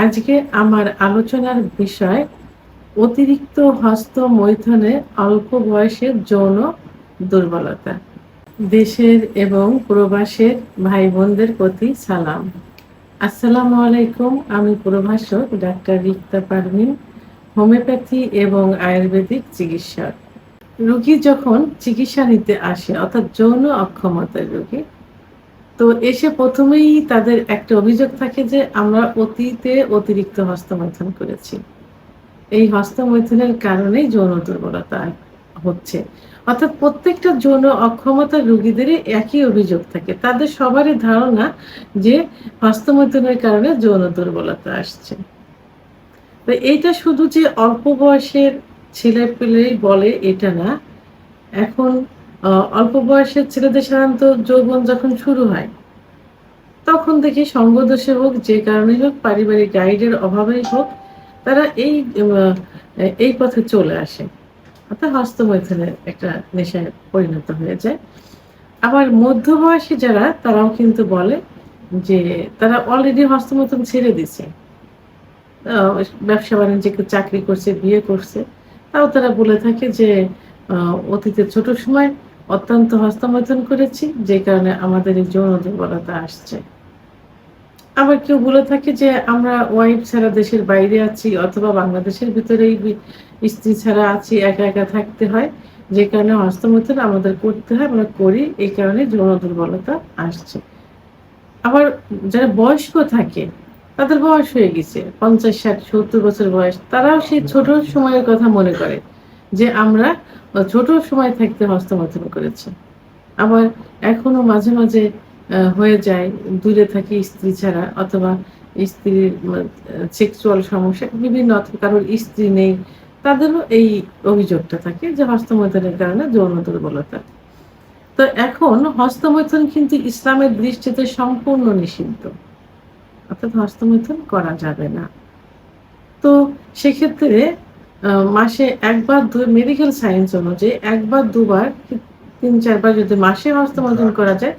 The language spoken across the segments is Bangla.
আজকে আমার আলোচনার বিষয় অতিরিক্ত হস্তমৈথুনে অল্প বয়সের যৌন দুর্বলতা। দেশের এবং প্রবাসের ভাই বোনদের প্রতি সালাম। আসসালামু আলাইকুম। আমি প্রভাষক ডাক্তার রিক্তা পারভিন, হোমিওপ্যাথি এবং আয়ুর্বেদিক চিকিৎসক। রোগী যখন চিকিৎসা নিতে আসে অর্থাৎ যৌন অক্ষমতার রোগী, তো এসে প্রথমেই তাদের একটা অভিযোগ থাকে যে আমরা অতীতে অতিরিক্ত হস্তমৈথুন করেছি। এই হস্তমৈথুনের কারণেই যৌন দুর্বলতা হচ্ছে। অর্থাৎ প্রত্যেকটা যৌন অক্ষমতার রোগীদেরই একই অভিযোগ থাকে। তাদের সবারই ধারণা যে হস্তমৈথুনের কারণে যৌন দুর্বলতা আসছে। তো এইটা শুধু যে অল্প বয়সের ছেলেপেলেই বলে এটা না। এখন অল্প বয়সের ছেলেদের সাধারণত যৌবন যখন শুরু হয় তখন দেখি সঙ্গদোষে হোক, যে কারণেই হোক, পারিবারিক গাইডের অভাবেই হোক, তারা এই পথে চলে আসে। অর্থাৎ হস্তমৈথুনের একটা নেশায় পরিণত হয়ে যায়। আবার মধ্যবয়সী যারা তারাও কিন্তু বলে যে তারা অলরেডি হস্তমৈথুন ছেড়ে দিছে। আ ব্যবসা বাণিজ্যে চাকরি করছে, বিয়ে করছে। তাও তারা বলে থাকে যে অতীতে ছোট সময় অত্যন্ত হস্তমৈথুন করেছি, যে কারণে আমাদের এই যৌন দুর্বলতা আসছে। আবার কেউ বলে থাকে যে আমরা ওয়াইফ ছাড়া দেশের বাইরে আছি অথবা বাংলাদেশের ভিতরেই স্ত্রী ছাড়া আছি, একা, একা থাকতে হয়। যে কারণে হস্তমৈথুন আমাদের করতে হয়, আমরা করি। এই কারণে যৌন দুর্বলতা আসছে। আবার যারা বয়স্ক থাকে, তাদের বয়স হয়ে গেছে ৫০, ৬০, ৭০ বছর বয়স। তারাও সেই ছোট সময়ের কথা মনে করে যে আমরা ছোট সময় থাকতে হস্তমৈথুন করেছি। আবার এখনো মাঝে, মাঝে হয়ে যায় দূরে থাকি স্ত্রী ছাড়া, অথবা স্ত্রীর সেক্সুয়াল সমস্যা বিভিন্ন, অথবা কারোর স্ত্রী নেই। তাদেরও এই অভিযোগটা থাকে যে হস্তমৈথুনের কারণে যৌন দুর্বলতা। তো এখন হস্তমৈথুন কিন্তু ইসলামের দৃষ্টিতে সম্পূর্ণ নিষিদ্ধ। অর্থাৎ হস্তমৈথুন করা যাবে না। তো সেক্ষেত্রে মাসে ১ বার মেডিকেল সায়েন্স অনুযায়ী ১ বার ২ বার ৩-৪ বার যদি মাসে হস্তমৈথুন করা যায়,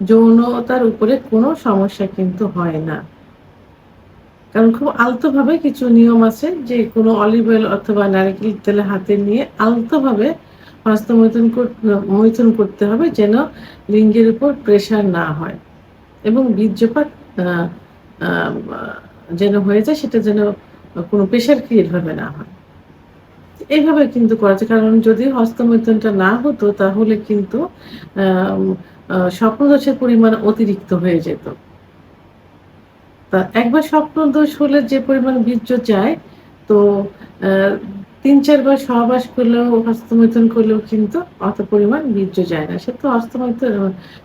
যৌনতার উপরে কোনো সমস্যা কিন্তু হয় না। কারণ খুব আলতোভাবে কিছু নিয়ম আছে যে কোনো অলিভ অয়েল অথবা নারিকেল তেলে হাতে নিয়ে আলতোভাবে মৈথুন করতে হবে যেন লিঙ্গের উপর প্রেশার না হয় এবং বীর্যপাত আ আ যেন হয়ে যায়, সেটা যেন কোনো প্রেশার ক্রিয়েট ভাবে না হয়। এইভাবে কিন্তু করা যায়। কারণ যদি হস্তমৈথুনটা না হতো তাহলে কিন্তু আম স্বপ্নদোষের পরিমাণ অতিরিক্ত হয়ে যেত। তা একবার স্বপ্নদোষ হলে যে পরিমাণ বীর্য যায়, তো আ ৩-৪ বার সহবাস করলেও, হস্তমৈথুন করলেও কিন্তু অত পরিমাণ বীর্য যায় না। সে তো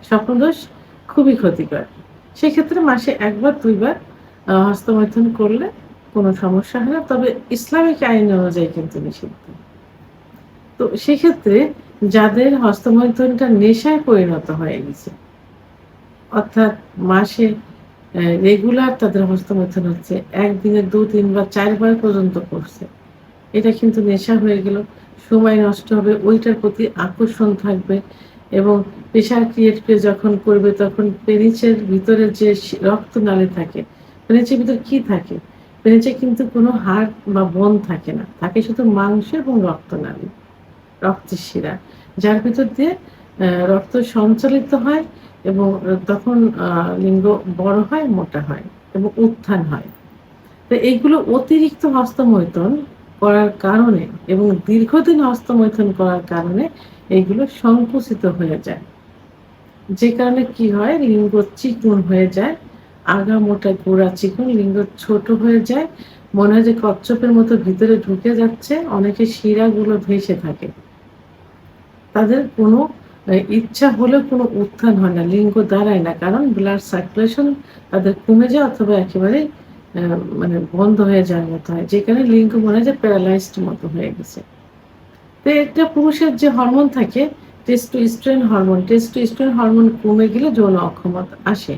স্বপ্নদোষ খুবই ক্ষতিকর। সেক্ষেত্রে মাসে ১ বার ২ বার হস্তমৈথুন করলে কোনো সমস্যা হয় না। তবে ইসলামিক আইন অনুযায়ী কিন্তু নিষিদ্ধ। তো সেক্ষেত্রে যাদের হস্তমৈথুনটা নেশায় পরিণত হয়ে গেছে, অর্থাৎ মাসে রেগুলার তাদের হস্তমৈথুন হচ্ছে, একদিনে ২-৩ বার ৪ বার পর্যন্ত করছে। এটা কিন্তু নেশা হয়ে গেল। সময় নষ্ট হবে, ওইটার প্রতি আকর্ষণ থাকবে এবং প্রেশার ক্রিয়েট করে যখন করবে তখন পেনিসের ভিতরে যে রক্তনালী থাকে, পেনিসের ভিতরে কি থাকে? পেনিসে কিন্তু কোনো হাড় বা বোন থাকে না। থাকে শুধু মাংস এবং রক্তনালী, রক্তের শিরা, যার ভিতর দিয়ে রক্ত সঞ্চালিত হয় এবং তখন লিঙ্গ বড় হয়, মোটা হয় এবং উত্থান হয়। তো এইগুলো অতিরিক্ত হস্তমৈথুন করার কারণে এবং দীর্ঘদিন হস্তমৈথুন করার কারণে এইগুলো সংকুচিত হয়ে যায়। যে কারণে কি হয়? লিঙ্গ চিকন হয়ে যায়। আগা মোটা, গোড়া চিকন, লিঙ্গ ছোট হয়ে যায়। মনে হয় যে কচ্ছপের মতো ভিতরে ঢুকে যাচ্ছে। অনেকের শিরাগুলো ভেসে থাকে। তাদের কোনো ইচ্ছা হলেও কোনো উত্থান হয় না, লিঙ্গ দাঁড়ায় না। কারণ ব্লাড সার্কুলেশন তাদের কমে যায় অথবা একেবারেই আ মানে বন্ধ হয়ে যাওয়ার মতো হয়। যে কারণে লিঙ্গ মনে হয় যে প্যারালাইজড মতো হয়ে গেছে। তো একটা পুরুষের যে হরমোন থাকে টেস্টোস্টেরন হরমোন কমে গেলে যৌন অক্ষমতা আসে।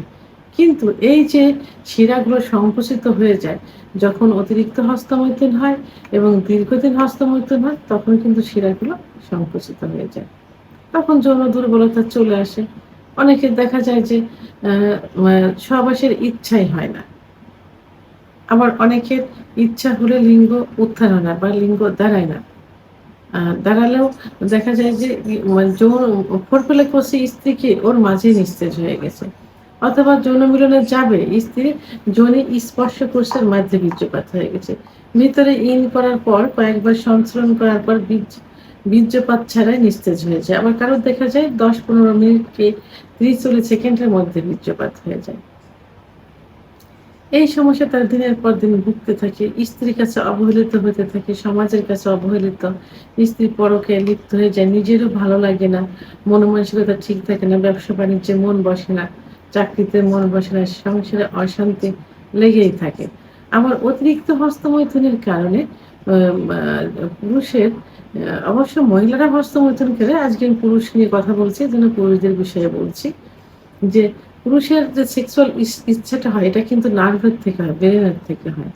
কিন্তু এই যে শিরাগুলো সংকুচিত হয়ে যায়, যখন অতিরিক্ত হস্তমৈথুন হয় এবং দীর্ঘদিন হস্তমৈথুন হয়, তখন কিন্তু শিরাগুলো সংকুচিত হয়ে যায়। তখন যৌন দুর্বলতা চলে আসে। অনেকের দেখা যায় যে আ মা সহবাসের ইচ্ছাই হয় না। আবার অনেকের ইচ্ছা হলে লিঙ্গ উত্থান হয় না বা লিঙ্গ দাঁড়ায় না। দাঁড়ালেও দেখা যায় যে মানে যৌন ফোরপ্লে করছে স্ত্রীকে, ওর মাঝেই নিস্তেজ হয়ে গেছে। অথবা যৌন মিলনে যাবে, স্ত্রী যোনি স্পর্শ করছে, মাঝে বীর্যপাত হয়ে গেছে। ভিতরে ইন করার পর কয়েকবার সংস্রণ করার পর বীর্যপাত ছাড়াই নিস্তেজ হয়ে যায়। আবার কারোর দেখা যায় ১০-১৫ মিনিট কি ৩০-৪০ সেকেন্ডের মধ্যে বীর্যপাত হয়ে যায়। এই সমস্যা তার দিনের পর দিন ভুগতে থাকে, স্ত্রীর কাছে অবহেলিত হতে থাকে, সমাজের কাছে অবহেলিত, স্ত্রী পরকে লিপ্ত হয়ে যায়, নিজেরও ভালো লাগে না, মন মানসিকতা ঠিক থাকে না, ব্যবসা বাণিজ্যে মন বসে না, চাকরিতে মন বসে না, সংসারে অশান্তি লেগেই থাকে। আবার অতিরিক্ত হস্তমৈথুনের কারণে পুরুষের অবশ্য মহিলারা হস্তমৈথুন করে, আজকে আমি পুরুষ নিয়ে কথা বলছি, এজন্য পুরুষদের বিষয়ে বলছি যে পুরুষের যে সেক্সুয়াল ইচ্ছাটা হয় এটা কিন্তু নার্ভের থেকে হয়, ব্রেনের থেকে হয়।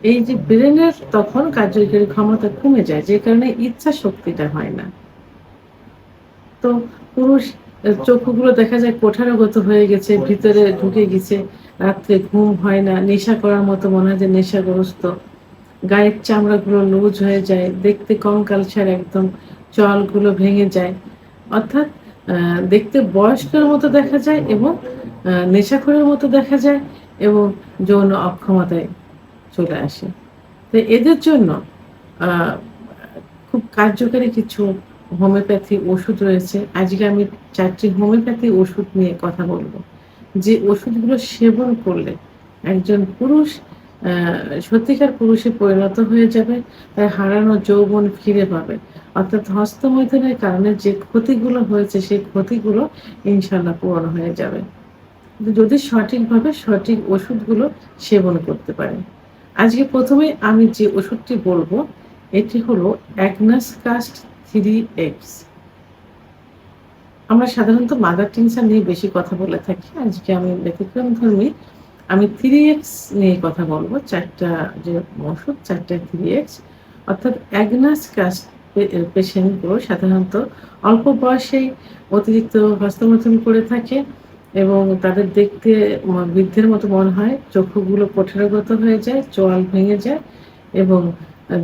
এই যে ব্রেনের তখন কার্যকরী ক্ষমতা কমে যায়, যে কারণে ইচ্ছা শক্তিটা হয় না। তো পুরুষ চক্ষুগুলো দেখা যায় কোঠারগত হয়ে গেছে, ভিতরে ঢুকে গেছে, রাত্রে ঘুম হয় না, নেশা করার মতো মনে হয় যে নেশাগ্রস্ত, গায়ের চামড়াগুলো লুজ হয়ে যায়, দেখতে কঙ্কালসার একদম, চলগুলো ভেঙে যায়। অর্থাৎ দেখতে বয়স্কের মতো দেখা যায় এবং নেশাখোরের মতো দেখা যায় এবং যৌন অক্ষমতায় চলে আসে। তো এদের জন্য আ খুব কার্যকারী কিছু হোমিওপ্যাথি ওষুধ রয়েছে। আজকে আমি ৪ টি হোমিওপ্যাথি ওষুধ নিয়ে কথা বলব। যে ওষুধগুলো সেবন করলে একজন পুরুষ আ সত্যিকার পুরুষে পরিণত হয়ে যাবে, তার হারানো যৌবন ফিরে পাবে। অর্থাৎ হস্তমৈথুনের কারণে যে ক্ষতিগুলো হয়েছে সেই ক্ষতিগুলো ইনশাআল্লাহ পূরণ হয়ে যাবে। যদি সঠিকভাবে সঠিক ওষুধগুলো সেবন করতে পারে। আজকে ১ম এ আমি যে ওষুধটি বলব, এটি হলো অ্যাগনাস কাস্ট 3X। আমরা সাধারণত মাদার টিনচার নিয়ে বেশি কথা বলে থাকি। আজকে আমি ব্যতিক্রমধর্মী, আমি 3X নিয়ে কথা বলব। ৪ টা যে ওষুধ, ৪ টায় 3X। অর্থাৎ অ্যাগনাস কাস্ট পেশেন্ট গুলো সাধারণত অল্প বয়সেই অতিরিক্ত হস্তমৈথুন করে থাকে এবং তাদের দেখতে বৃদ্ধের মতো মনে হয়, চক্ষুগুলো কোঠারগত হয়ে যায়, চোয়াল ভেঙে যায় এবং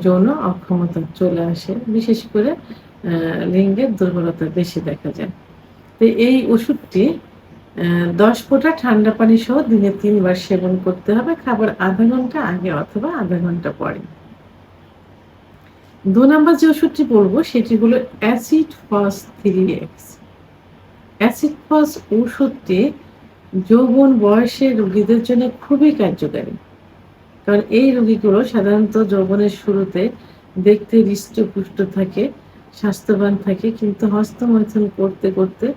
যৌন অক্ষমতা চলে আসে। বিশেষ করে লিঙ্গের দুর্বলতা বেশি দেখা যায়। তো এই ওষুধটি ১০ ফোঁটা ঠান্ডা পানি সহ দিনে ৩ বার সেবন করতে হবে। খাবার ০.৫ ঘন্টা আগে অথবা ০.৫ ঘন্টা পরে। ২ নাম্বার যে ওষুধটি বলব সেটি হলো অ্যাসিড ফস 3X। অ্যাসিড ফস ঔষধটি যৌবন বয়সের রোগীদের জন্য খুবই কার্যকারী। কারণ এই রোগীগুলো সাধারণত যৌবনের শুরুতে দেখতে হৃষ্টপুষ্ট থাকে, স্বাস্থ্যবান থাকে, কিন্তু হস্তমৈথুন করতে, করতে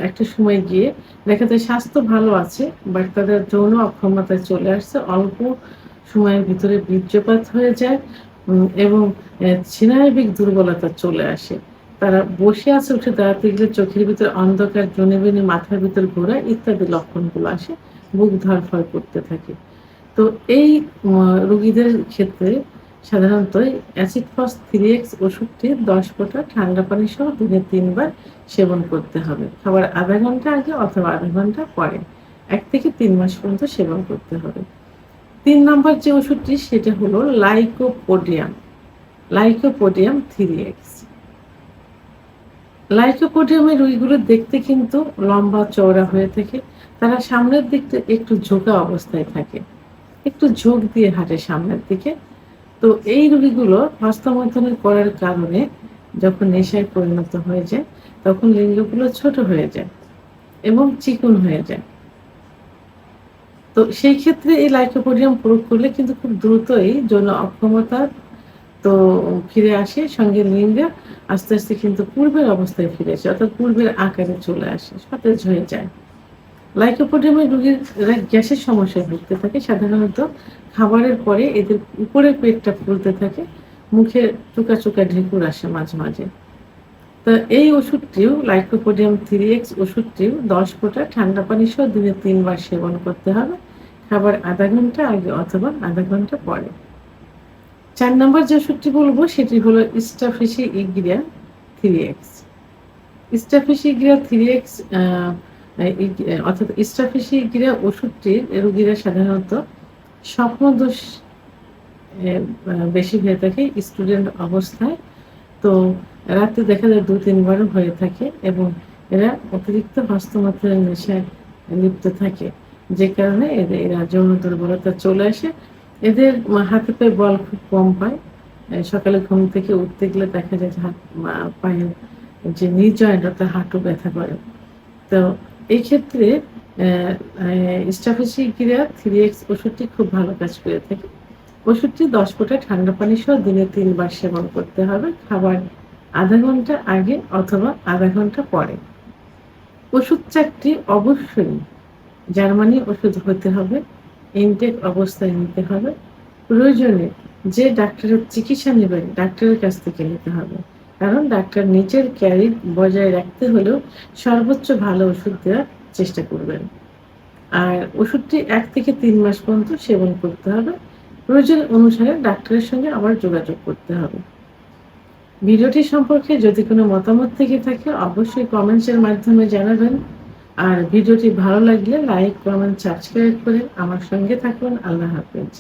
একটা সময় গিয়ে দেখা যায় স্বাস্থ্য ভালো আছে, বাট তাদের যৌন অক্ষমতায় চলে আসছে। অল্প সময়ের ভিতরে বীর্যপাত হয়ে যায় এবং স্নায়বিক দুর্বলতা চলে আসে। তারা বসে আছে, উঠে দাঁড়াতে গেলে চোখের ভিতরে অন্ধকার, জনিবিনি, মাথার ভিতর ঘোরা ইত্যাদি লক্ষণগুলো আসে। বুক ধড়ফড় করতে থাকে। তো এই রোগীদের ক্ষেত্রে সাধারণত অ্যাসিড ফস 3X ওষুধটি ১০ ফোঁটা ঠান্ডা পানি সহ দিনে ৩ বার সেবন করতে হবে। খাবার ০.৫ ঘন্টা আগে অথবা ০.৫ ঘন্টা পরে। ১ থেকে ৩ মাস পর্যন্ত সেবন করতে হবে। ৩ নম্বর যে ওষুধটি সেটা হলো লাইকোপোডিয়াম। Lycopodium 3X। লাইকোপোডিয়ামের রোগীগুলো দেখতে কিন্তু লম্বা চওড়া হয়ে থাকে। তারা সামনের দিকটা একটু ঝোঁকা অবস্থায় থাকে। একটু ঝোঁক দিয়ে হাঁটে সামনের দিকে। তো এই রোগীগুলো হস্তমৈথুন করার কারণে যখন নেশায় পরিণত হয়ে যায়, তখন লিঙ্গগুলো ছোট হয়ে যায় এবং চিকন হয়ে যায়। তো সেই ক্ষেত্রে এই লাইকোপোডিয়াম প্রয়োগ করলে কিন্তু খুব দ্রুতই যৌন অক্ষমতা তো ফিরে আসে, সঙ্গে লিঙ্গ আস্তে, আস্তে কিন্তু পূর্বের অবস্থায় ফিরে আসে। অর্থাৎ পূর্বের আকারে চলে আসে, সতেজ হয়ে যায়। লাইকোপোডিয়ামের রোগীরা গ্যাসের সমস্যায় ভুগতে থাকে। সাধারণত খাবারের পরে এদের উপরের পেটটা ফুলতে থাকে, মুখে চোকা, চোকা ঢেকুর আসে মাঝে, মাঝে। তো এই ওষুধটিও লাইকোপোডিয়াম 3X ওষুধটিও ১০ ফোঁটা ঠান্ডা পানি সহ দিনে ৩ বার সেবন করতে হবে। খাবার ০.৫ ঘন্টা আগে অথবা ০.৫ ঘন্টা পরে। ৪ নম্বর যে ওষুধটি বলব সেটি হলো স্টাফিসি ইগ্রিয়া 3X। স্টাফিসি ইগ্রিয়া 3X অর্থাৎ স্টাফিসি ইগ্রিয়া ওষুধটির রোগীরা সাধারণত স্বপ্নদোষ বেশি হয়ে থাকে স্টুডেন্ট অবস্থায়। তো রাতে দেখা যায় ২-৩ বারও হয়ে থাকে এবং এরা অতিরিক্ত হস্তমৈথুনের নেশায় লিপ্ত থাকে। যে কারণে এরা যৌন দুর্বলতা চলে আসে। এদের হাতে পায়ে বল খুব কম পায়। সকালে ঘুম থেকে উঠতে গেলে দেখা যায় যে পায়ের যে নি জয়েন্ট অর্থাৎ হাঁটু ব্যথা করে। তো এই ক্ষেত্রে স্ট্রাফেসিকিরা 3x ওষুধটি খুব ভালো কাজ করে থাকে। ওষুধটি ১০ ফোঁটা ঠান্ডা পানি সহ দিনে ৩ বার সেবন করতে হবে। খাবার ০.৫ ঘন্টা আগে অথবা ০.৫ ঘন্টা পরে। ওষুধ ৪ টি অবশ্যই জার্মানি ওষুধ হতে হবে। ইনটেক অবস্থায় নিতে হবে। প্রয়োজনে যে ডাক্তারের চিকিৎসা নেবেন, ডাক্তারের কাছ থেকে নিতে হবে। কারণ ডাক্তার নিজের ক্যারিয়ার বজায় রাখতে হলেও সর্বোচ্চ ভালো ওষুধ দেওয়ার চেষ্টা করবেন। আর ওষুধটি ১ থেকে ৩ মাস পর্যন্ত সেবন করতে হবে। প্রয়োজন অনুসারে ডাক্তারের সঙ্গে আবার যোগাযোগ করতে হবে। ভিডিওটি সম্পর্কে যদি কোনো মতামত থেকে থাকে অবশ্যই কমেন্টসের মাধ্যমে জানাবেন। আর ভিডিওটি ভালো লাগলে লাইক, কমেন্ট, সাবস্ক্রাইব করে আমার সঙ্গে থাকুন। আল্লাহ হাফেজ।